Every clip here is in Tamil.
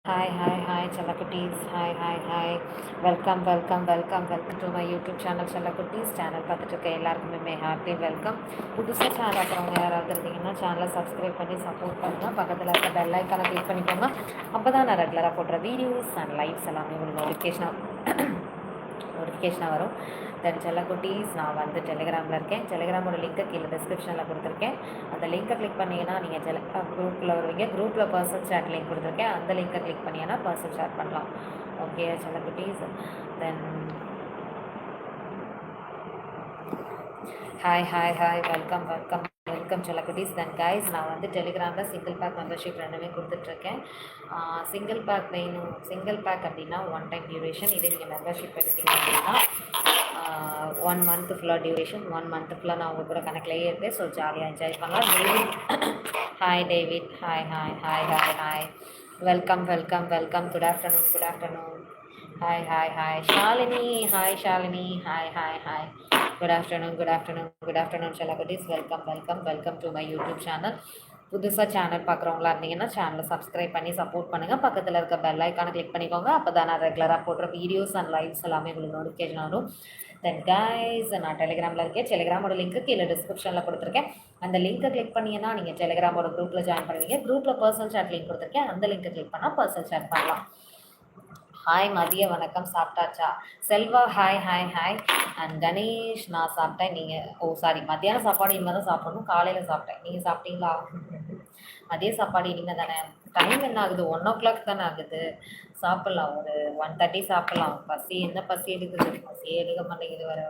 Hi, Chalakutis. Hi. Welcome to my YouTube channel, Chalakutis. Channel பார்த்துட்டு இருக்க எல்லாருக்குமே ஹாப்பி வெல்கம். புதுசாக சேனல் பார்க்குறவங்க யாராவது இருந்தீங்கன்னா சேனலை சப்ஸ்கிரைப் பண்ணி சப்போர்ட் பண்ணுங்கள். பக்கத்தில் இருக்க பெல் ஐக்கானை கிளிக் பண்ணிக்கோங்க. அப்போ தான் நான் ரெகுலராக போடுற வீடியோஸ் அண்ட் லைவ்ஸ் எல்லாமே உங்களுக்கு நோட்டிஃபிகேஷனாக வரும். தென் செல்லக்குட்டீஸ், நான் வந்து டெலிகிராமில் இருக்கேன். டெலிகிராமோட லிங்க்கை கீழே டிஸ்கிரிப்ஷனில் கொடுத்துருக்கேன். அந்த லிங்க்கை கிளிக் பண்ணிங்கன்னா நீங்கள் குரூப்பில் வருவீங்க. குரூப்பில் பர்சனல் சேட் லிங்க் கொடுத்துருக்கேன். அந்த லிங்க்கை கிளிக் பண்ணிங்கன்னா பர்சனல் சேட் பண்ணலாம். ஓகே செல்லக்குட்டீஸ். தென் ஹாய் வெல்கம் செல்லக்குட்டீஸ். தென் கைஸ், நான் வந்து டெலிகிராமில் சிங்கிள் பேக் மெம்பர்ஷிப் ரெண்டுமே கொடுத்துட்ருக்கேன். சிங்கிள் பேக் வேணும், சிங்கிள் பேக் அப்படின்னா 1 டைம் டியூரேஷன். இதே நீங்கள் மெம்பர்ஷிப் எடுத்தீங்க அப்படின்னா 1 மந்த் ஃபுல்லாக டியூரேஷன். 1 மந்த் ஃபுல்லாக நான் உங்கள் கூட கணக்கிலேயே இருப்பேன். ஸோ ஜாலியாக என்ஜாய் பண்ணலாம். David hi welcome. Good afternoon. Hi Shalini. Hi good afternoon செல்லக்குட்டீஸ். Welcome to my YouTube channel. புதுசாக சேனல் பார்க்குறவங்களா இருந்தீங்கன்னா சேனலை சப்ஸ்கிரைப் பண்ணி சப்போர்ட் பண்ணுங்கள். பக்கத்தில் இருக்க பெல் ஐக்கானை கிளிக் பண்ணிக்கோங்க. அப்போ தான் நான் ரெகுலராக போடுற வீடியோஸ் அண்ட் லைவ்ஸ் எல்லாமே உங்களுக்கு நோட்டிஃபிகேஷன் வரும். தென் கைஸ், நான் டெலிகிராமில் இருக்கேன். டெலிகிராமோட லிங்க்கு கீழே டிஸ்கிரிப்ஷனில் கொடுத்துருக்கேன். அந்த லிங்க்கை கிளிக் பண்ணிங்கன்னா நீங்கள் டெலிகிராமோட குரூப்பில் ஜாயின் பண்ணுவீங்க. குரூப்பில் பர்சனல் சேட் லிங்க் கொடுத்துருக்கேன். அந்த லிங்க்கை கிளிக் பண்ணால் பர்சனல் சேட் பண்ணலாம். ஹாய், மதிய வணக்கம். சாப்பிட்டாச்சா? செல்வா ஹாய். அண்ட் கணேஷ், நான் சாப்பிட்டேன். நீங்கள் மத்தியான சாப்பாடு இனிமேல் தான் சாப்பிடணும். காலையில் சாப்பிட்டேன். நீங்கள் சாப்பிட்டீங்களா? மதிய சாப்பாடு இனிமேல் தானே. டைம் என்ன ஆகுது? 1 o'clock தானே ஆகுது. சாப்பிட்லாம். ஒரு 1:30 சாப்பிட்லாம். பசி எடுக்குது. பசியே எடுக்க மாட்டேங்குது வர.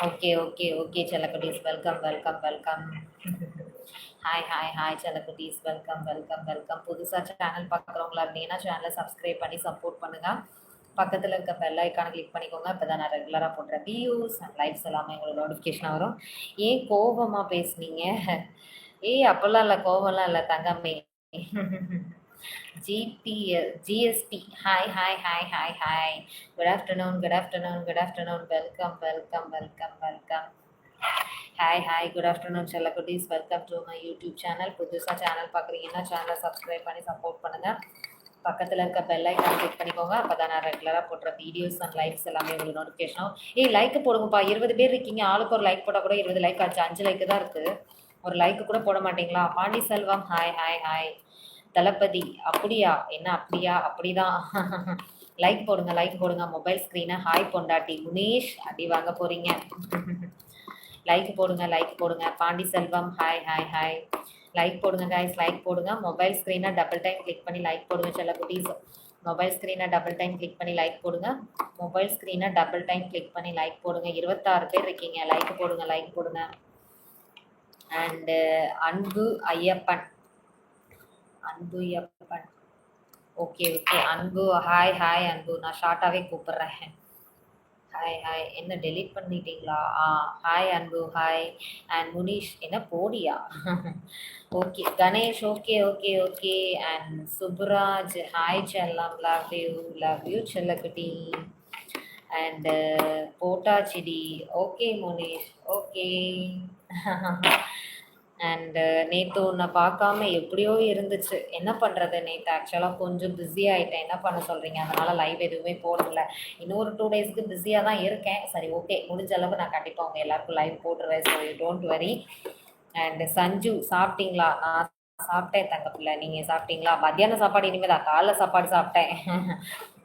ஓகே செல்லக்குட்டீஸ். வெல்கம். ஹாய் செல்லக்குட்டீஸ். வெல்கம். புதுசாக சேனல் பார்க்குறவங்களா இருந்தீங்கன்னா சேனலை சப்ஸ்கிரைப் பண்ணி சப்போர்ட் பண்ணுங்கள். பக்கத்தில் இருக்க பெல் ஐக்கானை கிளிக் பண்ணிக்கோங்க. இப்போ தான் நான் ரெகுலராக போடுற வீடியோஸ் அண்ட் லைவ்ஸ் எல்லாமே உங்களுக்கு நோட்டிஃபிகேஷனாக வரும். ஏன் கோபமாக பேசுனீங்க? அப்போல்லாம் இல்லை, கோபம்லாம் இல்லை தங்கம்மே. GSP hi. Good afternoon. Welcome. Hi good afternoon செல்லக்குட்டீஸ். Welcome to my YouTube channel. புதுசாக சேனல் பார்க்குறீங்கன்னா சேனலை சப்ஸ்கிரைப் பண்ணி சப்போர்ட் பண்ணுங்கள். பக்கத்தில் இருக்க பெல் ஐக்கான் கிளிக் பண்ணிக்கோங்க. அப்போ தான் நான் ரெகுலராக போடுற வீடியோஸ் அண்ட் லைக்ஸ் எல்லாமே உங்களுக்கு நோட்டிஃபிகேஷனும். லைக் போடுங்கப்பா. 20 பேர் இருக்கீங்க. ஆளுக்கு ஒரு லைக் போட்டால் கூட 20 லைக் ஆச்சு. 5 லைக்கு தான் இருக்குது. ஒரு லைக்கு கூட போட மாட்டிங்களா? பாண்டி செல்வம் ஹாய். தளபதி அப்படியா? என்ன அப்படியா? அப்படிதான். லைக் போடுங்க. மொபைல் ஸ்க்ரீனை ஹாய் பொண்டாட்டி. முனேஷ் அடி வாங்க போகிறீங்க. லைக் போடுங்க. பாண்டி செல்வம் ஹாய். லைக் போடுங்க கைஸ், லைக் போடுங்க. மொபைல் ஸ்க்ரீனை டபுள் டைம் கிளிக் பண்ணி லைக் போடுங்க செல்லக்குட்டீஸ். மொபைல் ஸ்க்ரீனை டபுள் டைம் கிளிக் பண்ணி லைக் போடுங்க. 26 பேர் இருக்கீங்க. லைக் போடுங்க. அண்டு அன்பு ஐயப்பன். ஓகே. அன்பு ஹாய் அன்பு. நான் ஷார்ட்டாகவே கூப்பிட்றேன். ஹாய். என்ன டெலீட் பண்ணிட்டீங்களா? ஹாய் அன்பு ஹாய். அண்ட் முனீஷ் என்ன போடியா? Okay Ganesh okay. And Subraj hi செல்லம். லவ் யூ செல்லக்குட்டி. அண்டு போட்டாச்சிடி. Okay Munish okay. அண்டு நேற்று உன்னை பார்க்காம எப்படியோ இருந்துச்சு. என்ன பண்ணுறது, நேற்று ஆக்சுவலாக கொஞ்சம் பிஸி ஆகிட்டேன். என்ன பண்ண சொல்கிறீங்க? அதனால் லைவ் எதுவுமே போடல. இன்னொரு 2 டேஸ்க்கு பிஸியாக தான் இருக்கேன். சரி ஓகே, முடிஞ்ச அளவு நான் கண்டிப்பாக உங்கள் எல்லாருக்கும் லைவ் போட்டுருவேன். So don't worry. And Sanju சாப்பிட்டீங்களா? நான் சாப்பிட்டேன் தங்கப்பில்லை. நீங்கள் சாப்பிட்டீங்களா? மத்தியான சாப்பாடு இனிமேல் தான். காலைல சாப்பாடு சாப்பிட்டேன்.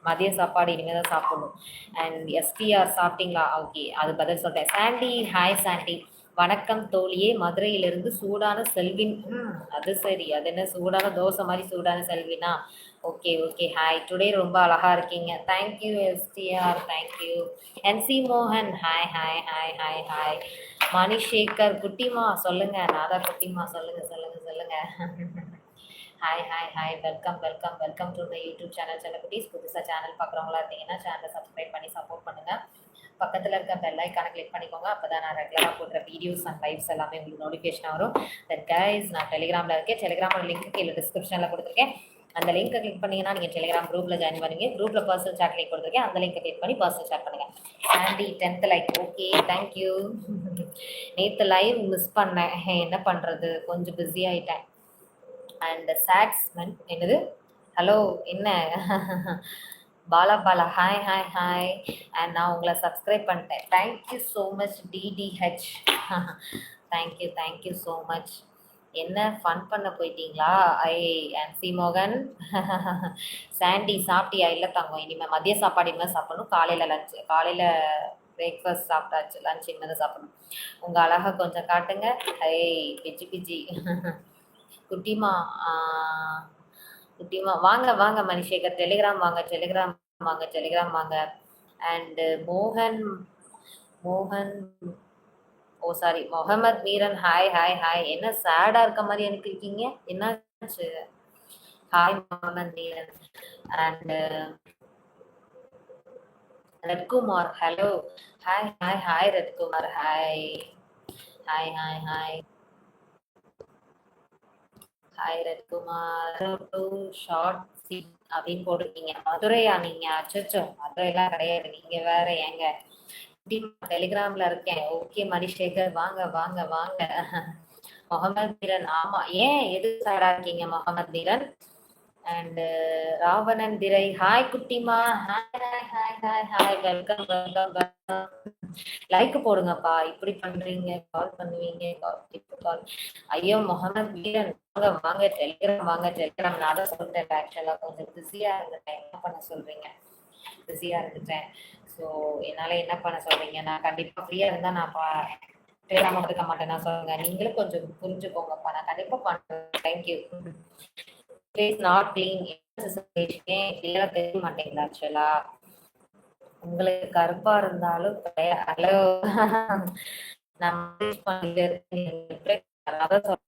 மதிய சாப்பாடு இனிமேல் தான் சாப்பிடணும். அண்ட் எஸ்டிஆர் சாப்பிட்டீங்களா? ஓகே, அது பதில் சொல்கிறேன். சாண்டி ஹாய் சாண்டி. வணக்கம் தோழியே. மதுரையிலிருந்து சூடான செல்வின். அது சரி, அது என்ன சூடான தோசை மாதிரி சூடான செல்வினா? Okay hi. டுடே ரொம்ப அழகாக இருக்கீங்க. Thank you STR, thank you. என்சி மோகன் ஹாய். மணிஷேகர் குட்டிமா சொல்லுங்க. நாதா குட்டிமா சொல்லுங்க. Hi. Welcome to my YouTube channel செல்லக்குட்டீஸ். புதுசாக சேனல் பார்க்குறவங்களா இருந்தீங்கன்னா சேனலை சப்ஸ்கிரைப் பண்ணி சப்போர்ட் பண்ணுங்கள். பக்கத்தில் இருக்க பெல் ஐக்கானை கிளிக் பண்ணிக்கோங்க. அப்போ தான் நான் ரெகுலராக போடுற வீடியோஸ் அண்ட் லைவ்ஸ் எல்லாமே உங்களுக்கு நோட்டிஃபிகேஷன் வரும். தென் கைஸ், நான் டெலிகிராமில் இருக்கேன். டெலிகிராமோட லிங்க் கீழே டிஸ்கிரிப்ஷனில் கொடுத்துருக்கேன். அந்த லிங்க்கை கிளிக் பண்ணிங்கன்னா நீங்கள் டெலிகிராம் குரூப்பில் ஜாயின் பண்ணுவீங்க. குரூப்பில் பர்சனல் சேட் லிங்க் கொடுத்துருக்கேன். அந்த லிங்க்கை கிளிக் பண்ணி பர்சனல் சேட் பண்ணுங்கள். Sandy 10th like. Okay thank you. நேற்று லைவ் மிஸ் பண்ணேன். என்ன பண்ணுறது, கொஞ்சம் பிஸி ஆகிட்டேன். அண்ட் சாட்ஸ்மென் என்னது ஹலோ என்ன Bala Bala hi hi hi. And நான் உங்களை சப்ஸ்கிரைப் பண்ணிட்டேன். Thank you so much DTH. Thank you so much. என்ன ஃபன் பண்ண போயிட்டீங்களா? ஐ அண்ட் சி மோகன். சாண்டி சாப்பிட்டியா? இல்லை தங்கம், இனிமேல் மதிய சாப்பாடு இனிமேல் சாப்பிடணும். காலையில் லஞ்சு, காலையில் பிரேக்ஃபாஸ்ட் சாப்பிட்டாச்சு, லஞ்ச் இனிமேல் தான் சாப்பிடணும். உங்கள் அழகை கொஞ்சம் காட்டுங்க. ஐ பிஜி பிஜி. குட்டிமா குட்டிமா வாங்க வாங்க மணிஷேகர், டெலிகிராம் வாங்க, டெலிகிராம் வாங்க, டெலிகிராம் வாங்க. அண்டு மோகன் மோகன் ஓ sorry Mohammed Meeran hi hi hi. என்ன சேடா இருக்க மாதிரி எனக்கு இருக்கீங்க, என்னாச்சு? Hi Mohammed Meeran. And ரத்குமார் hello. Hi hi hi ரத்குமார் hi hi hi hi hi ரத்குமார். To short seat அப்படின்னு போட்டிருக்கீங்க. மதுரையா நீங்க? அச்சோ, மதுரைலாம் கிடையாது, நீங்க வேற. ஏங்க டெலிகிராம்ல இருக்கேன். ஓகே மணிஷேகர் வாங்க வாங்க வாங்க. முகமது மீரன் ஆமா. ஏன் எது சாரா இருக்கீங்க முகமது மீரன்? அண்ட் ராவணன் திரை ஹாய் குட்டிமா. Hi hi hi hi hi. Welcome welcome welcome. Like போடுங்கப்பா. இப்படி பண்றீங்க, கால் பண்ணுவீங்க, கால். ஐயோ முகமது மீரன் வாங்க வாங்க டெலிகிராம் வாங்க, டெலிகிராம். நான் தான் சொல்லிட்டேன், ஆக்சுவலா கொஞ்சம் பிஸியா இருந்துட்டேன். என்ன பண்ண சொல்றீங்க? பிஸியா இருந்துட்டேன். ஸோ என்னால் என்ன பண்ண சொல்றீங்க? நான் கண்டிப்பாக ஃப்ரீயாக இருந்தால் நான் பேசாமல் இருக்க மாட்டேன். நான் சொல்லுங்க, நீங்களும் கொஞ்சம் புரிஞ்சுக்கோங்கப்பா. நான் கண்டிப்பாக பண்ணுறேன். தேங்க்யூ. Face not clean. கிளியராக தெரிய மாட்டேங்குது ஆக்சுவலா. உங்களுக்கு கருப்பா இருந்தாலும் ஹலோ. நான் அதான் சொல்றேன்,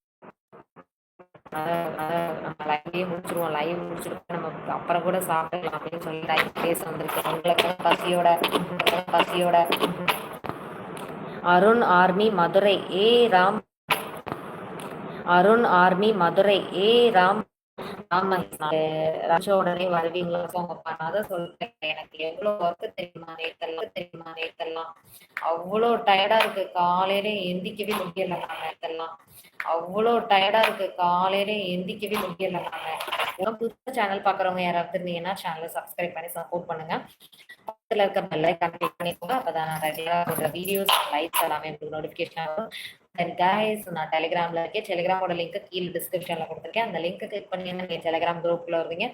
நம்ம லைவ்லயே முடிச்சிருவோம். லைவ் முடிச்சிருக்கோம், நம்ம அப்புறம் கூட சாப்பிடலாம் அப்படின்னு சொல்லி லைவ் பேச வந்திருக்கேன். உங்களுக்கு பசியோட. அருண் ஆர்மி மதுரை ஏ ராம். அருண் ஆர்மி மதுரை ஏ ராம். ராஜா உடனே வருவீங்களா? போங்கப்பா. நான் தான் சொல்றேன், எனக்கு எவ்வளவு ஒர்க்கு தெரியுமா நேத்தெல்லாம். அவ்வளோ டயர்டா இருக்கு, காலையில எந்திக்கவே முடியல நான் நேத்தெல்லாம். அவ்வளோ டயர்டா இருக்கு, காலையில எந்திக்கவே முடியல நாங்க. புதுசா சேனல் பாக்குறவங்க யாராவது இருந்தீங்கன்னா சேனலை சப்ஸ்கிரைப் பண்ணி சப்போர்ட் பண்ணுங்க. பக்கத்துல இருக்க பெல் ஐகான் கிளிக் பண்ணிக்கோங்க. அப்பதான் நான் ரெகுலரா போடுற வீடியோஸ் லைவ்ஸ் எல்லாமே உங்களுக்கு நோட்டிபிகேஷன் வரும். தென் கைஸ், நான் டெலிகிராம்ல இருக்கேன். டெலிகிராமோட லிங்க் கீழே டிஸ்கிரிப்ஷன்ல கொடுத்துருக்கேன். அந்த லிங்க் கிளிக் பண்ணீங்கன்னா நீங்க டெலிகிராம் குரூப்ல வருவீங்க.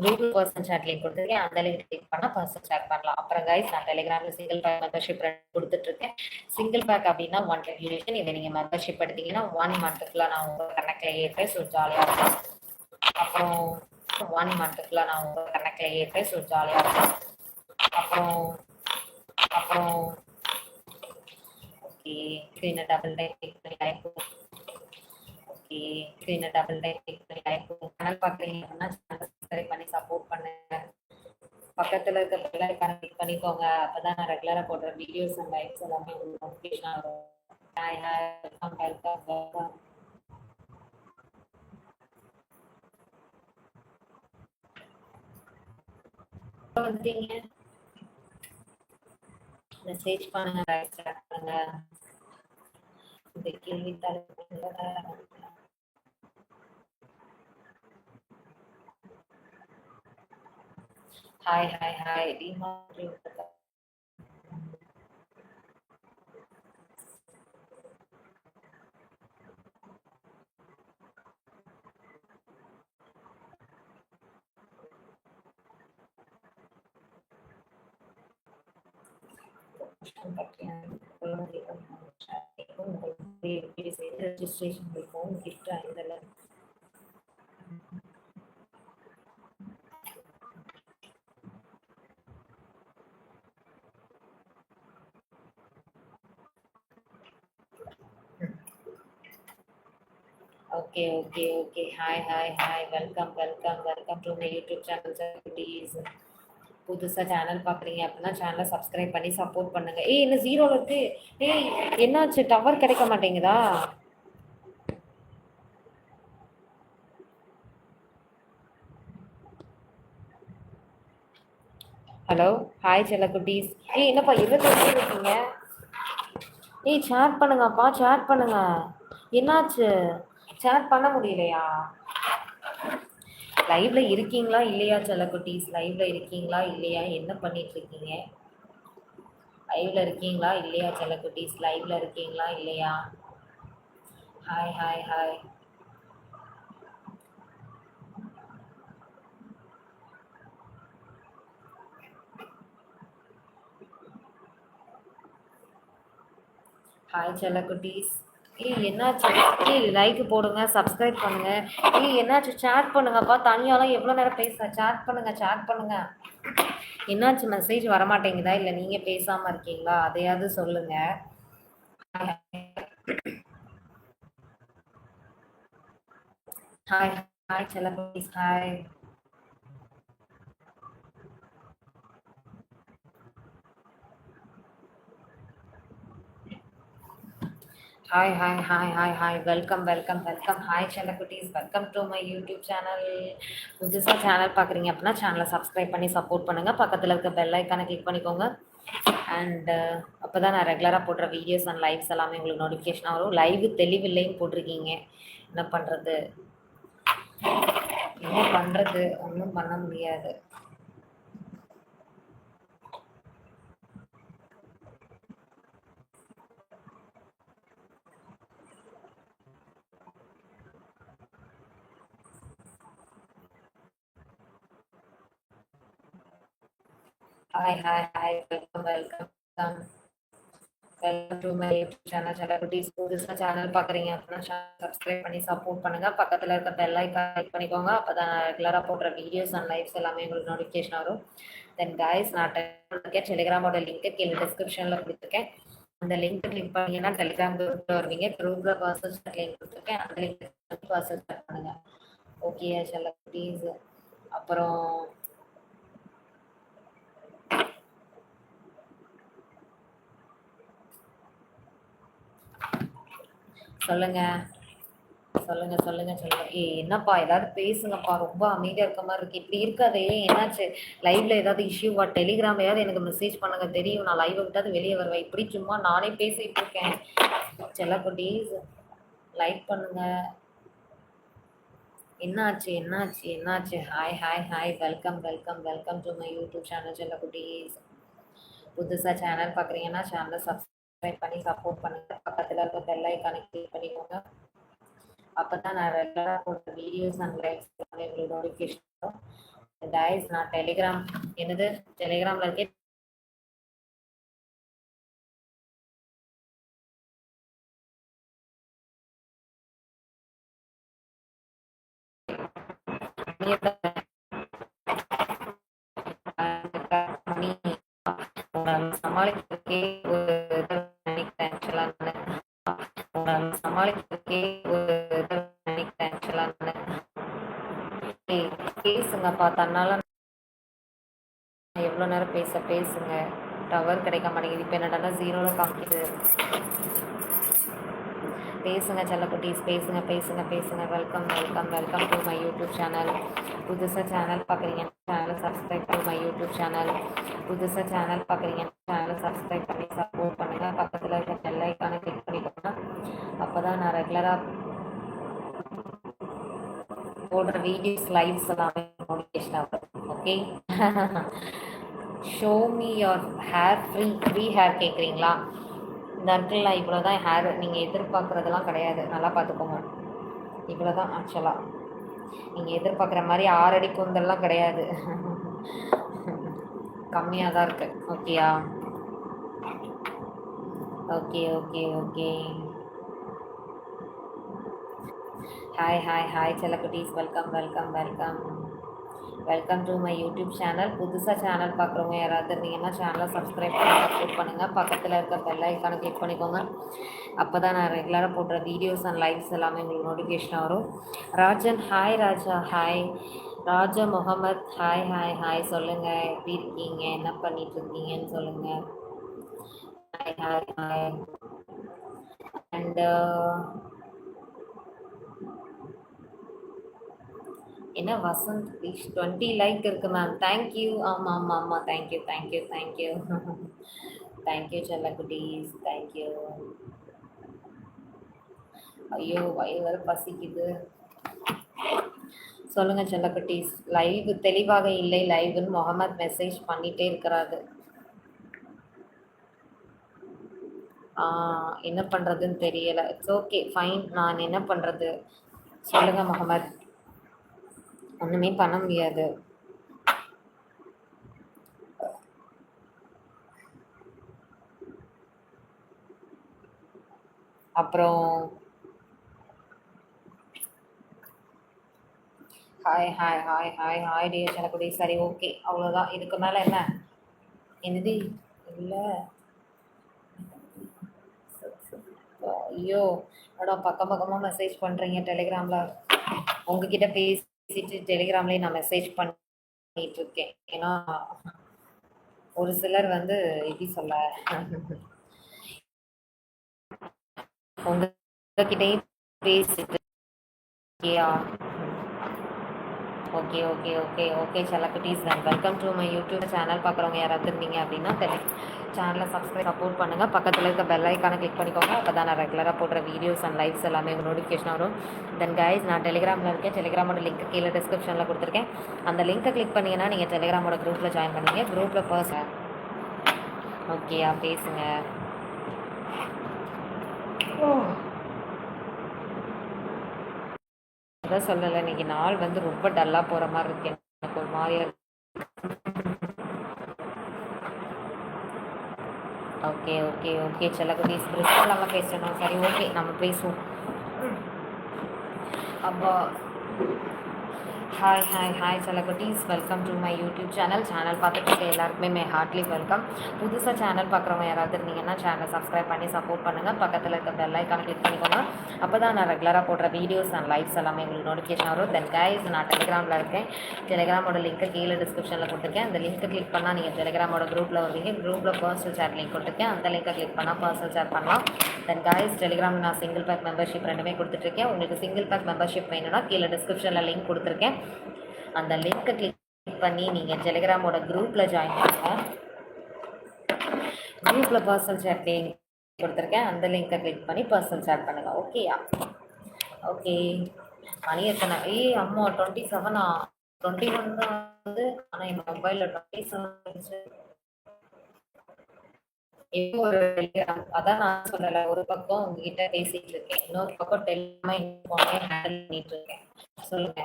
கூகுள் பர்சன் சாட் லிங்க் கொடுத்துருக்கேன், அந்த லிங்க் கிளிக் பண்ணா பர்சன் சாட் பண்ணலாம். அப்புறம் கைஸ், நான் டெலிகிராம்ல சிங்கிள் பேக் மெம்பர்ஷிப் கொடுத்துட்டு இருக்கேன். சிங்கிள் பேக் அப்படின்னா 1 ரெகுலேஷன். இதை நீங்க மெம்பர்ஷிப் எடுத்தீங்கன்னா 1 மந்த் ஃபுல்லா நான் உங்க கணக்குல ஏற்பேன். ஸோ ஜாலியா இருக்கும். அப்புறம் 1 மந்த் ஃபுல்லா நான் உங்க கணக்குல ஏற்பேன். ஸோ ஜாலியா இருக்கும். அப்புறம் ஓகே, ஸ்க்ரீனை டபுள் டைப் கிளிக் பண்ணி லைக். ஓகே, ஸ்க்ரீனை டபுள் டைப் கிளிக் பண்ணி லைக். சேனல் பார்க்குறீங்க அப்படின்னா சேனல் சப்ஸ்கிரைப் பண்ணி சப்போர்ட் பண்ணுங்க. பக்கத்துல இருக்க பெல் ஐகானை கிளிக் பண்ணிக்கோங்க. அப்பதான் நான் ரெகுலரா போடுற வீடியோஸ் அண்ட் லைவ்ஸ் எல்லாமே உங்களுக்கு நோட்டிஃபிகேஷன் வரும். Hi hi welcome. வந்துட்டீங்க, மெசேஜ் பண்ணுங்க, லைக் பண்ணுங்க. இந்த கேள்வி ஹாய் ஹாய் ஹாய். ரெஜிஸ்ட்ரேஷன் இருக்கும், கிஃப்ட் இதெல்லாம். Okay okay okay. Hi hi hi. Welcome to my YouTube channel. Please புதுசாக சேனல் பார்க்குறீங்க அப்படின்னா சேனலை சப்ஸ்கிரைப் பண்ணி சப்போர்ட் பண்ணுங்க. ஏய் என்ன ஜீரோவில் இருக்கு? ஏய் என்னாச்சு, டவர் கிடைக்க மாட்டேங்குதா? Hello hi செல்லக்குட்டீஸ். ஏய் என்னப்பா 28 இருக்கீங்க? ஏய் சேட் பண்ணுங்கப்பா, சேட் பண்ணுங்க. என்னாச்சு, சேட் பண்ண முடியலையா? லைவ்ல இருக்கீங்களா இல்லையா செல்லக்குட்டீஸ்? லைவ்ல இருக்கீங்களா இல்லையா? என்ன பண்ணிட்டு இருக்கீங்க? லைவ்ல இருக்கீங்களா இல்லையா செல்லக்குட்டீஸ்? லைவ்ல இருக்கீங்களா இல்லையா? Hi hi hi. ஹாய் செல்லக்குட்டீஸ். ஏய் என்னாச்சு? ஏய் லைக் போடுங்க, சப்ஸ்கிரைப் பண்ணுங்க. ஏய் என்னாச்சு? சேட் பண்ணுங்கப்பா. தனியாலாம் எவ்வளோ நேரம் பேச? சேட் பண்ணுங்க, சேட் பண்ணுங்க. என்னாச்சு? மெசேஜ் வரமாட்டேங்குதா இல்லை நீங்கள் பேசாமல் இருக்கீங்களா? அதையாவது சொல்லுங்க. ஹாய் ஹாய் செல்லக்குட்டீஸ் hi. Hi hi hi hi hi. Welcome welcome welcome. Hi செல்லக்குட்டீஸ், welcome to my YouTube channel. புதுசாக சேனல் பார்க்குறீங்க அப்படின்னா சேனலை சப்ஸ்கிரைப் பண்ணி சப்போர்ட் பண்ணுங்கள். பக்கத்தில் இருக்க பெல் ஐக்கானை கிளிக் பண்ணிக்கோங்க. அண்டு அப்போ தான் நான் ரெகுலராக போடுற வீடியோஸ் அண்ட் லைவ்ஸ் எல்லாமே உங்களுக்கு நோட்டிஃபிகேஷனாக வரும். லைவ் தெளிவில்லைன்னு போட்டிருக்கீங்க. என்ன பண்ணுறது? என்ன பண்ணுறது? ஒன்றும் பண்ண முடியாது. Hi hi hi. Welcome welcome welcome. Welcome to my YouTube channel. செல்லக்குட்டீஸ் புதுசாக சேனல் பார்க்குறீங்க அப்படின்னா சப்ஸ்கிரைப் பண்ணி சப்போர்ட் பண்ணுங்கள். பக்கத்தில் இருக்க பெல் ஐக்கான் கிளிக் பண்ணிக்கோங்க. அப்போ தான் நான் ரெகுலராக போடுற வீடியோஸ் அண்ட் லைவ்ஸ் எல்லாமே உங்களுக்கு நோட்டிஃபிகேஷன் வரும். தென் கைஸ், நான் டெலிகிராமோட லிங்க்கு கீழே டிஸ்கிரிப்ஷனில் கொடுத்துருக்கேன். அந்த லிங்க் கிளிக் பண்ணீங்கன்னா டெலிகிராம் குரூப்பில் வருவீங்க. குரூப்பில் பர்சனல் சாட் லிங்க் கொடுத்துருக்கேன். அந்த லிங்க் பர்சனல் சாட் பண்ணுங்கள். ஓகே செல்லக்குட்டீஸ். அப்புறம் சொல்லுங்கள் சொல்லுங்க சொல்லுங்க சொல்லுங்க. என்னப்பா ஏதாவது பேசுங்கப்பா. ரொம்ப அமைதியா இருக்க மாதிரி இருக்கு. இப்படி இருக்காதே. என்னாச்சு? லைவ்ல ஏதாவது இஷ்யூவா? டெலிகிராம்லயாவது எனக்கு மெசேஜ் பண்ணுங்க. தெரியும், நான் லைவ் விட்டாது வெளியே வருவேன். இப்படி சும்மா நானே பேசிட்டு இருக்கேன். செல்லக்குட்டீஸ் லைக் பண்ணுங்க. என்னாச்சு என்னாச்சு என்னாச்சு? Hi hi hi. Welcome welcome welcome to my YouTube channel செல்லக்குட்டீஸ். புதுசாக சேனல் பார்க்குறீங்கன்னா சேனலை சப்ஸ்கிரைப் பண்ணி சப்போர்ட் பண்ணுங்க. பக்கத்தில் இருக்க பெல் ஐக்கானை கிளிக் பண்ணிக்கோங்க. அப்போ தான் நான் ரெகுலராக போடுற வீடியோஸ் அண்ட் லைவ்ஸ் எல்லாமே உங்களுக்கு நோட்டிஃபிகேஷன் வரும். கைஸ், நான் டெலிகிராம் என்னது டெலிகிராமில் இருக்கே பண்ணி சமாளிக்கிறதுக்கே ஒரு நினைக்கிறேன் ஆக்சுவலாக. சமாளிக்கிறதுக்கே ஒரு நினைக்கிறேன் ஆக்சுவலாக. பேசுங்கப்பா. தன்னால எவ்வளோ நேரம் பேசுங்க. டவர் கிடைக்க மாட்டேங்குது. இப்போ என்னடா ஜீரோவில் காமிக்குது. பேசுங்க செல்லக்குட்டீஸ், பேசுங்க பேசுங்க பேசுங்க. Welcome welcome welcome to my YouTube channel. புதுசாக சேனல் பார்க்குறீங்க சேனலை subscribe to my YouTube channel. புதுசாக சேனல் பார்க்குறீங்க சேனலை சப்ஸ்கிரைப் பண்ணி சப்போர்ட் பண்ணுங்கள். பக்கத்தில் இருக்க பெல் ஐக்கானை கிளிக் பண்ணிக்கோங்க. அப்போ தான் நான் ரெகுலராக போடுற வீடியோஸ் லைவ்ஸ் எல்லாமே நோட்டிஃபிகேஷன் ஆகும். Okay. Show me your hair free hair கேட்குறீங்களா? இந்த இடத்துல இவ்வளோ தான் ஹேர். நீங்கள் எதிர்பார்க்குறதெல்லாம் கிடையாது. நல்லா பார்த்துக்கோங்க. இவ்வளோ தான் ஆக்சுவலாக. நீங்கள் எதிர்பார்க்குற மாதிரி 6 அடி கூந்தல்லாம் கிடையாது. கம்மியாக தான் இருக்குது. ஓகேயா? Okay okay okay. Hi hi hi செல்லக்குட்டீஸ். Welcome welcome welcome welcome to my YouTube channel. புதுசாக சேனல் பார்க்குறவங்க யாராவது இருந்தீங்கன்னா சேனலை சப்ஸ்கிரைப் பண்ணி சப்போர்ட் பண்ணுங்கள். பக்கத்தில் இருக்க பெல் ஐக்கானை கிளிக் பண்ணிக்கோங்க. அப்போ தான் நான் ரெகுலராக போடுற வீடியோஸ் அண்ட் லைவ்ஸ் எல்லாமே உங்களுக்கு நோட்டிஃபிகேஷன் வரும். ராஜன் ஹாய். ராஜா ஹாய். ராஜா முகமத் ஹாய் ஹாய் ஹாய். சொல்லுங்கள், எப்படி இருக்கீங்க? என்ன பண்ணிட்டு இருக்கீங்கன்னு சொல்லுங்கள். Hi hi hi. அண்டு என்ன வசந்த் ப்ளீஸ் 20 லைக் இருக்குது மேம். தேங்க்யூ. ஆமாம் ஆமாம் ஆமாம். Thank you thank you thank you. தேங்க்யூ செல்லக்குட்டீஸ். தேங்க்யூ. ஐயோ வயிறு வேறு பசிக்குது. சொல்லுங்க செல்லக்குட்டீஸ். லைவ் தெளிவாக இல்லை லைவ்னு முகமது மெசேஜ் பண்ணிட்டே இருக்கிறாரு. என்ன பண்ணுறதுன்னு தெரியலை. It's okay fine. நான் என்ன பண்ணுறது சொல்லுங்க முகமது. ஒன்றுமே பண்ண முடியாது. அப்புறம் hi hi hi hi hi dear செல்லக்குட்டி. சரி ஓகே அவ்வளோதான். இதுக்கு மேலே என்ன என்னது இல்லை. ஐயோ அடா பக்கம் பக்கமாக மெசேஜ் பண்ணுறீங்க டெலிகிராமில். உங்ககிட்ட பேசிட்டு டெலிகிராம்லேயே நான் மெசேஜ் பண்ணிட்டு இருக்கேன். ஏன்னா ஒரு சிலர் வந்து எப்படி சொல்ல உங்ககிட்டயும் பேசிட்டு ஓகேயா. ஓகே ஓகே ஓகே ஓகே செல்லக்குட்டீஸ். Welcome to my YouTube channel. பார்க்குறவங்க யாராவது இருந்தீங்க அப்படின்னா சேனலை சப்ஸ்கிரைப் சப்போர்ட் பண்ணுங்கள். பக்கத்தில் இருக்க பெல் ஐக்கானை கிளிக் பண்ணிக்கோங்க. அப்போ தான் நான் ரெகுலராக போடுற வீடியோஸ் அண்ட் லைவ்ஸ் எல்லாமே நோட்டிஃபிகேஷன் வரும். தென் கைஸ் நான் டெலிகிராமில் இருக்கேன். டெலிகிராமோட லிங்க் கீழே டிஸ்கிரிப்ஷனில் கொடுத்துருக்கேன். அந்த லிங்க்கை கிளிக் பண்ணிங்கன்னா நீங்கள் டெலிகிராமோட குரூப்பில் ஜாயின் பண்ணுவீங்க. குரூப்பில் ஃபர்ஸ்ட் ஓகேயா பேசுங்க. அதான் சொல்லலை, இன்னைக்கு நாள் வந்து ரொம்ப டல்லாக போகிற மாதிரி இருக்கு. எனக்கு ஒரு மாதிரியா இருக்கு. ஓகே ஓகே ஓகே செல்லக்குட்டீஸ். பிரிஸ்ட் இல்லாமல் பேசணும். சரி ஓகே நம்ம பேசுவோம். அப்போ ஹாய் ஹாய் ஹாய் செல்லக்குட்டீஸ். Welcome to my YouTube channel. Channel பார்த்துட்டு இருக்க எல்லாருக்குமே மை ஹார்ட்லி வெல்கம். புதுசாக சேனல் பார்க்குறவங்க யாராவது இருந்தீங்கன்னா சேனலை சப்ஸ்கிரைப் பண்ணி சப்போர்ட் பண்ணுங்கள். பக்கத்தில் இருக்க பெல் ஐக்கான் கிளிக் பண்ணிக்கோங்க. அப்போ தான் நான் ரெகுலராக போடுற வீடியோஸ் அண்ட் லைவ்ஸ் எல்லாமே உங்களுக்கு நோட்டிஃபிகேஷன் வரும். தென் கைஸ் நான் டெலிகிராமில் இருக்கேன். டெலிகிராமோட லிங்க்கை கீழே டிஸ்கிரிப்ஷனில் கொடுத்துருக்கேன். அந்த லிங்க்கை கிளிக் பண்ணால் நீங்கள் டெலிகிராமோட குரூப்பில் வருவீங்க. குரூப்பில் பர்சனல் சேட் லிங்க் கொடுத்துருக்கேன். அந்த லிங்க்கை கிளிக் பண்ணால் பர்சனல் சேட் பண்ணலாம். தென் கைஸ் டெலிகிராமில் நான் சிங்கிள் பேக் மெம்பர்ஷிப் ரெண்டுமே கொடுத்துட்ருக்கேன். உங்களுக்கு சிங்கிள் பேக் மெம்பர்ஷிப் வேணும்னா கீழே டிஸ்கிரிப்ஷனில் லிங்க் கொடுத்துருக்கேன். அந்த லிங்க்கை கிளிக் பண்ணி நீங்கள் டெலிகிராமோட குரூப்பில் ஜாயின் பண்ணுங்கள். குரூப்பில் பர்சனல் சேட் லிங்க் கொடுத்துருக்கேன். அந்த லிங்க்கை கிளிக் பண்ணி பர்சனல் சேட் பண்ணுங்கள். ஓகேயா ஓகே. மணி எத்தனை? அம்மா 27. 21 தான் வந்து. ஆனால் என் மொபைலில் 27 இப்போ ஒரு அதான் நான் சொல்லலை. ஒரு பக்கம் உங்ககிட்ட பேசிட்டு இருக்கேன், இன்னொரு பக்கம் ஹேண்டில் பண்ணிட்டு இருக்கேன். சொல்லுங்க.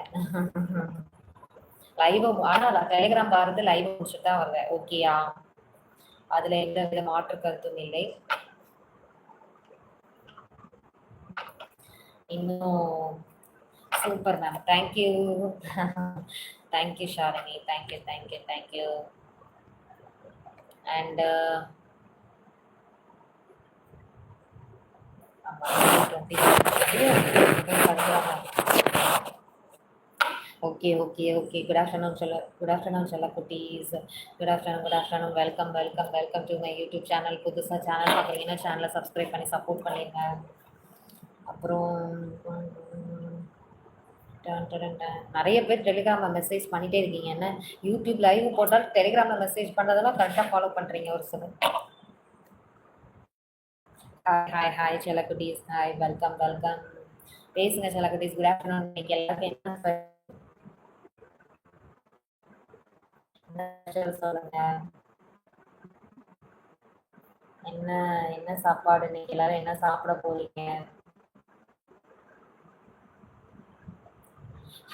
லைவ் ஆனால் டெலிகிராம் பாருது லைவ் முடிச்சுட்டு தான் வருவேன். ஓகேயா அதில் எந்த வித மாற்று கருத்தும் இல்லை. இன்னும் super ma'am. Thank you thank you Shalini. Thank you thank you thank you. And okay okay okay. Good afternoon சொல்ல குட்டீஸ். Good afternoon. Welcome welcome welcome to my YouTube channel. புதுசாக சேனல் பார்க்குறீங்கன்னா சேனலை சப்ஸ்கிரைப் பண்ணி சப்போர்ட் பண்ணிடுங்க. அப்புறம் நிறைய பேர் டெலிகிராமில் மெசேஜ் பண்ணிகிட்டே இருக்கீங்க. என்ன யூடியூப் லைவ் போட்டால் டெலிகிராமில் மெசேஜ் பண்ணுறதெல்லாம் கரெக்டாக ஃபாலோ பண்ணுறீங்க ஒரு சிலர். ஹாய் ஹாய் ஹாய் செல்லக்குட்டீஸ். Hi welcome welcome. பேசுங்க செல்லக்குட்டீஸ். Good afternoon. இன்னைக்கு எல்லாருக்கும் என்ன சொல்லுங்க. என்ன என்ன சாப்பாடு இன்னைக்கு? எல்லாரும் என்ன சாப்பிட போறீங்க?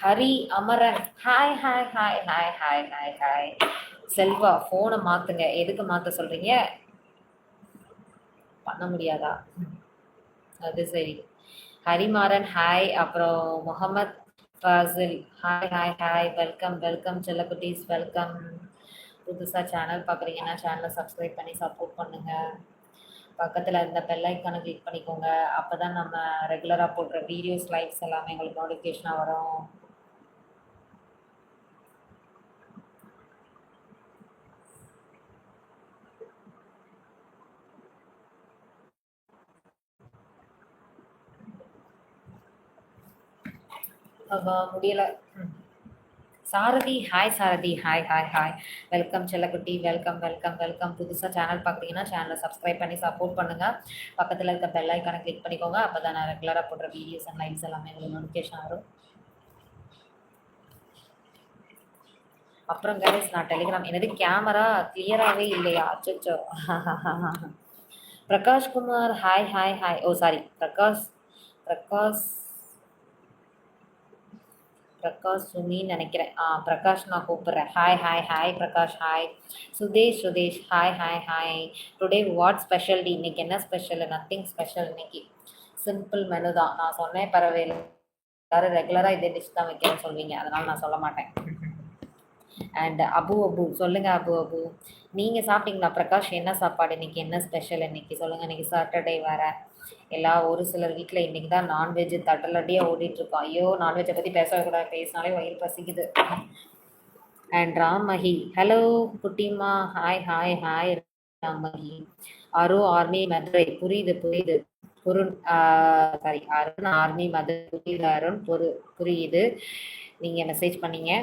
Hari Amaran. Hi hi hi hi hi hi hi. Selva ஃபோனை மாற்றுங்க. எதுக்கு மாற்ற சொல்கிறீங்க? பண்ண முடியாதா? அது சரி. ஹரிமாறன் ஹாய். அப்புறம் Mohammed Fasil hi hi hi. Welcome welcome செல்லக்குட்டீஸ். வெல்கம். புதுசாக சேனல் பார்க்குறீங்கன்னா சேனலை சப்ஸ்கிரைப் பண்ணி சப்போர்ட் பண்ணுங்கள். பக்கத்தில் இருந்த பெல் ஐக்கானை கிளிக் பண்ணிக்கோங்க. அப்போ தான் நம்ம ரெகுலராக போடுற வீடியோஸ் லைவ்ஸ் எல்லாமே உங்களுக்கு நோட்டிஃபிகேஷனாக வரும். முடியலை. சாரதி ஹாய். சாரதி ஹாய் ஹாய் ஹாய். வெல்கம் செல்லக்குட்டி. Welcome welcome welcome. புதுசாக சேனல் பார்க்குறீங்கன்னா சேனலை சப்ஸ்கிரைப் பண்ணி சப்போர்ட் பண்ணுங்கள். பக்கத்தில் இருக்க பெல் ஐக்கானை கிளிக் பண்ணிக்கோங்க. அப்போ தான் நான் ரெகுலராக போடுற வீடியோஸ் அண்ட் லைவ்ஸ் எல்லாமே உங்களுக்கு நோட்டிஃபிகேஷன் வரும். அப்புறம் கைஸ் நான் டெலிகிராம் என்னது கேமரா கிளியராகவே இல்லையா? அச்சோ. Prakash Kumar hi hi hi. Oh sorry, Prakash Prakash சுமின்னு நினைக்கிறேன். பிரகாஷ் நான் கூப்பிட்றேன். Hi hi hi Prakash hi. Sudesh hi hi hi. Today what special டி? இன்னைக்கு என்ன ஸ்பெஷல்? நத்திங் ஸ்பெஷல் இன்னைக்கு. சிம்பிள் மெனு தான். நான் சொன்னேன் பரவாயில்ல, எல்லாரும் ரெகுலராக இதே டிஷ் தான் வைக்கிறேன்னு சொல்வீங்க, அதனால் நான் சொல்ல மாட்டேன். அண்ட் அபு சொல்லுங்கள் அபு. நீங்கள் சாப்பிட்டீங்களா பிரகாஷ்? என்ன சாப்பாடு இன்னைக்கு? என்ன ஸ்பெஷல் இன்னைக்கு சொல்லுங்கள். இன்னைக்கு சாட்டர்டே வேறு. ஒரு சிலர் வீட்டில் இன்றைக்கி தான் நான்வெஜ் தட்டலடியாக ஓடிட்டுருக்கோம். ஐயோ, நான்வெஜ்ஜை பற்றி பேசவே கூடாது, பேசினாலே வயிறு பசிக்குது. அண்ட் ராம்மஹி ஹலோ குட்டிமா hi hi hi. Rammahi army Madurai புரியுது. அருண் ஆர்மி மதுரை புரியுது. அருண் புரியுது, நீங்கள் மெசேஜ் பண்ணீங்க.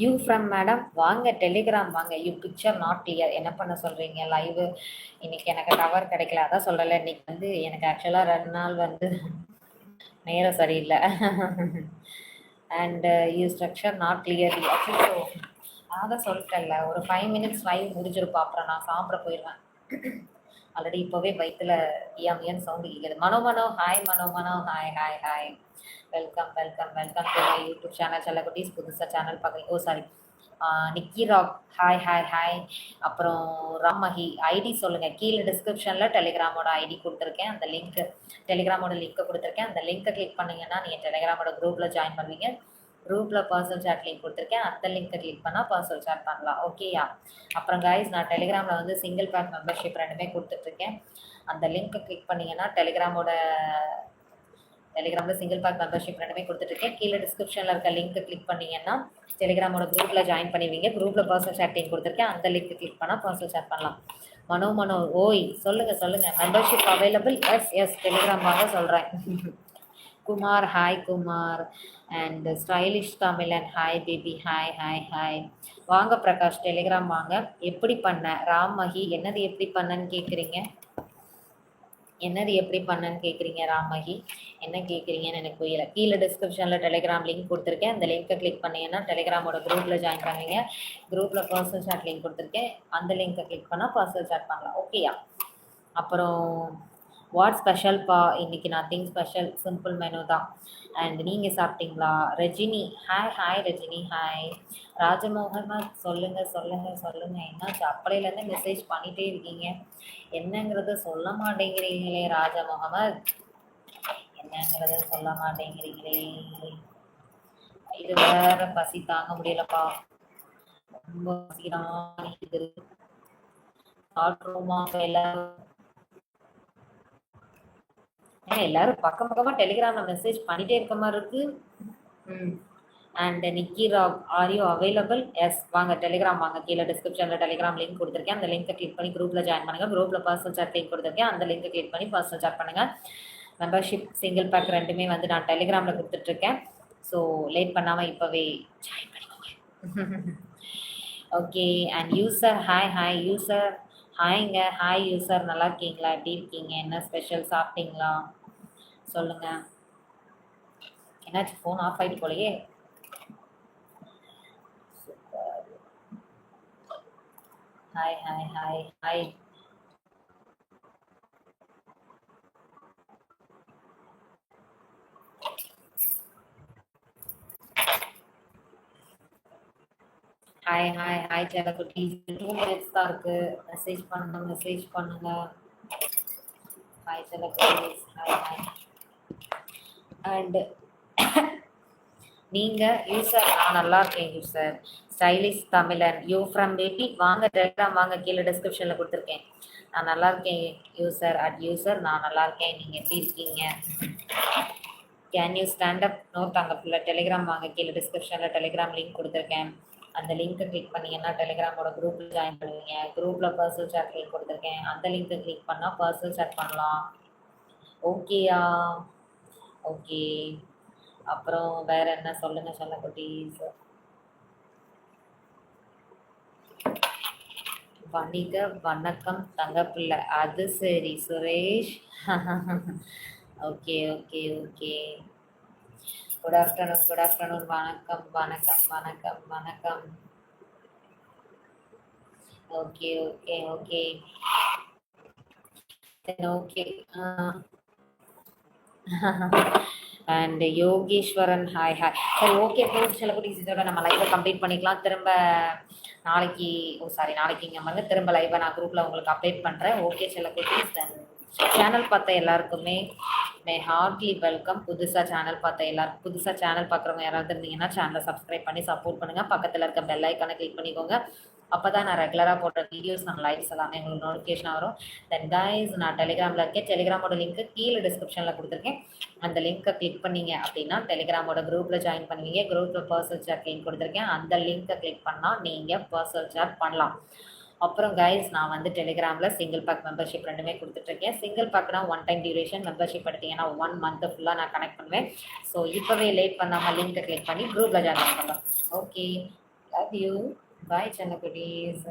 யூ ஃப்ரம் மேடம் வாங்க டெலிகிராம் வாங்க. You picture not clear. என்ன பண்ண சொல்கிறீங்க? லைவு இன்னைக்கு எனக்கு டவர் கிடைக்கல, அதான் சொல்லலை. இன்னைக்கு எனக்கு ஆக்சுவலாக 2 நாள் நேரம் சரியில்லை. And you structure not clearly. அச்சோ, அதான் சொல்லிட்டேன்ல, ஒரு 5 minutes லைவ் முடிஞ்சிருப்பா, அப்புறம் நான் சாப்பிட போயிடுவேன். ஆல்ரெடி இப்போவே வயிற்றுல ஏன் சவுண்டு கேட்குது. Mano hi. Mano hi hi hi. Welcome to my YouTube channel செல்லக்குட்டீஸ். புதுசாக சேனல் பார்க்குறீங்க? Oh sorry. Nikki rock hi hi hi. அப்புறம் ராமஹி ஐடி சொல்லுங்கள். கீழே டிஸ்கிரிப்ஷனில் டெலிகிராமோட ஐடி கொடுத்துருக்கேன், அந்த லிங்க்கு டெலிகிராமோட லிங்க்கை கொடுத்துருக்கேன். அந்த லிங்க்கை கிளிக் பண்ணிங்கன்னா நீங்கள் டெலிகிராமோட குரூப்பில் ஜாயின் பண்ணுவீங்க. குரூப்பில் பர்சனல் சாட் லிங்க் கொடுத்துருக்கேன், அந்த லிங்க்கை கிளிக் பண்ணால் பர்சனல் சாட் பண்ணலாம். ஓகேயா? அப்புறம் கைஸ் நான் டெலிகிராமில் சிங்கிள் பேக் மெம்பர்ஷிப் 2மே கொடுத்துட்ருக்கேன். அந்த லிங்க்கை கிளிக் பண்ணிங்கன்னா டெலிகிராமில் சிங்கிள் பேக் மெம்பர்ஷிப் 2மே கொடுத்துட்ருக்கேன். கீழே டிஸ்கிரிப்ஷனில் இருக்க லிங்க்கை கிளிக் பண்ணிங்கன்னா டெலிகிராமோட குரூப்பில் ஜாயின் பண்ணுவீங்க. குரூப்பில் பர்சனல் சாட் லிங்க் கொடுத்துருக்கேன், அந்த லிங்க்கை கிளிக் பண்ணால் பர்சனல் சாட் பண்ணலாம். மனோ ஓய் சொல்லுங்கள். Membership available? எஸ் டெலிகிராம் வாங்க சொல்கிறேன். Kumar hi Kumar. And stylish Tamilan hi baby hi hi hi. வாங்க பிரகாஷ் டெலிகிராம் வாங்க. எப்படி பண்ண? ராம்மஹி என்னது எப்படி பண்ணன்னு கேட்குறீங்க? ராம்மஹி என்ன கேட்குறீங்கன்னு எனக்கு புரியல. கீழே டிஸ்கிரிப்ஷனில் டெலிகிராம் லிங்க் கொடுத்துருக்கேன், அந்த லிங்க்கை கிளிக் பண்ணிங்கன்னா டெலிகிராமோட குரூப்பில் ஜாயின் பண்ணுவீங்க. குரூப்பில் பர்சனல் சாட் லிங்க் கொடுத்துருக்கேன், அந்த லிங்க்கை கிளிக் பண்ணால் பர்சனல் சாட் பண்ணலாம். ஓகேயா? அப்புறம் வாட் ஸ்பெஷல்ப்பா? இன்றைக்கி நத்திங் ஸ்பெஷல், சிம்பிள் மெனு தான். அண்ட் நீங்கள் சாப்பிட்டீங்களா? Rajini hi Rajini hi. ராஜமோகன் சொல்லுங்கள். என்னாச்சு? அப்பளையிலேருந்து மெசேஜ் பண்ணிகிட்டே இருக்கீங்க, என்னங்கிறத சொல்ல மாட்டேங்கிறீங்களே ராஜா முகமது, என்னங்கிறத சொல்ல மாட்டேங்கிறீங்களே. இது வேற பசி தாங்க முடியலப்பா, ரொம்ப பசிதான் இருக்குது. சாப்பிட்ருவோமா எல்லாரும் பக்கமா டெலிகிராம்ல மெசேஜ் பண்ணிட்டே இருக்க மாதிரி இருக்கு. And Nikki Rock are you available? Yes வாங்க டெலிகிராம் வாங்க. கீழே டிஸ்கிரிப்ஷனில் டெலிகிராம் லிங்க் கொடுத்துருக்கேன், அந்த லிங்க்கை கிளிக் பண்ணி குரூப்பில் ஜாயின் பண்ணுங்கள். குரூப்பில் பர்சனல் சாட் லிங்க் கொடுத்துருக்கேன், அந்த லிங்க்கை கிளிக் பண்ணி பர்சனல் சாட் பண்ணுங்கள். மெம்பர்ஷிப் சிங்கிள் பேக் 2மே நான் டெலிகிராமில் கொடுத்துட்ருக்கேன். ஸோ லேட் பண்ணாமல் இப்போவே ஜாயின் பண்ணிக்கோங்க. Okay. And user hi user ஹாய்ங்க. ஹாய் யூசர், நல்லா இருக்கீங்களா? எப்படி இருக்கீங்க? என்ன ஸ்பெஷல்? சாப்பிட்டீங்களா? சொல்லுங்கள். என்னாச்சு, ஃபோன் ஆஃப் ஆகிட்டு போலையே. Hi hi hi hi. Hi hi hi செல்லக்குட்டி. 2 minutes தான் இருக்குது, மெசேஜ் பண்ணுங்க. ஹாய் செல்லக்குட்டி. ஹாய். அண்டு நீங்கள் யூசர்? நான் நல்லா இருக்கேன் user. Stylish Tamilan you from baby வாங்க டெலிகிராம் வாங்க. கீழே டிஸ்கிரிப்ஷனில் கொடுத்துருக்கேன். நான் நல்லா இருக்கேன் யூசர். யூசர் நான் நல்லா இருக்கேன், நீங்கள் எப்படி இருக்கீங்க? Can you stand up? No தங்கப்பில்லை. டெலிகிராம் வாங்க. கீழே டிஸ்கிரிப்ஷனில் டெலிகிராம் லிங்க் கொடுத்துருக்கேன், அந்த லிங்க்கை கிளிக் பண்ணிங்கன்னா டெலிகிராமோட குரூப்பில் ஜாயின் பண்ணுவீங்க. குரூப்பில் பர்சனல் சாட் லிங்க் கொடுத்துருக்கேன், அந்த லிங்க்கை கிளிக் பண்ணால் பர்சனல் சாட் பண்ணலாம். ஓகேயா? ஓகே. அப்புறம் வேறு என்ன சொல்லுங்கள் செல்லக்குட்டீஸ். வணக்கம் தங்கப்பிள்ளை. அது சரி Suresh. Okay. Good afternoon, good afternoon. வணக்கம், வணக்கம், வணக்கம், வணக்கம். Okay, okay, okay. Okay. And Yogeswaran hi hi. சரி ஓகே ஃப்ரெண்ட்ஸ், சில குட்டீஸ் இதோட நம்ம லைவை கம்ப்ளீட் பண்ணிக்கலாம். திரும்ப நாளைக்கு நாளைக்கு இங்கே வந்து திரும்ப லைவை நான் குரூப்பில் உங்களுக்கு அப்டேட் பண்ணுறேன். ஓகே சில குட்டீஸ், தென் சேனல் பார்த்த எல்லாருக்குமே ஹார்ட்லி வெல்கம். புதுசாக சேனல் பார்க்குறவங்க யாராவது இருந்தீங்கன்னா சேனலை சப்ஸ்கிரைப் பண்ணி சப்போர்ட் பண்ணுங்கள். பக்கத்தில் இருக்க பெல் ஐக்கானை கிளிக் பண்ணிக்கோங்க. அப்போ தான் நான் ரெகுலராக போடுற வீடியோஸ் நம்ம லைவ்ஸ் எல்லாமே உங்களுக்கு நோட்டிஃபிகேஷன் வரும். தென் கைஸ், நான் டெலிகிராமில் இருக்கேன். டெலிகிராமோட லிங்க்கு கீழே டிஸ்கிரிப்ஷனில் கொடுத்துருக்கேன். அந்த லிங்க்கை கிளிக் பண்ணிங்க அப்படின்னா டெலிகிராமோட குரூப்பில் ஜாயின் பண்ணுவீங்க. குரூப்பில் பர்சனல் சாட் லிங்க் கொடுத்துருக்கேன். அந்த லிங்க்கை கிளிக் பண்ணால் நீங்கள் பர்சனல் சாட் பண்ணலாம். அப்புறம் கைஸ், நான் வந்து டெலிகிராமில் சிங்கிள் பேக் மெம்பர்ஷிப் ரெண்டுமே கொடுத்துட்ருக்கேன். சிங்கிள் பேக்னா 1 டைம் டியூரேஷன், மெம்பர்ஷிப் எடுத்தீங்கன்னா 1 மந்த் ஃபுல்லாக நான் கனெக்ட் பண்ணுவேன். ஸோ இப்போவே லேட் பண்ணாமல் லிங்க்கை கிளிக் பண்ணி குரூப்பில் ஜாயின் பண்ணலாம். Okay, love you, bye சென்னகுட்டீஸ்.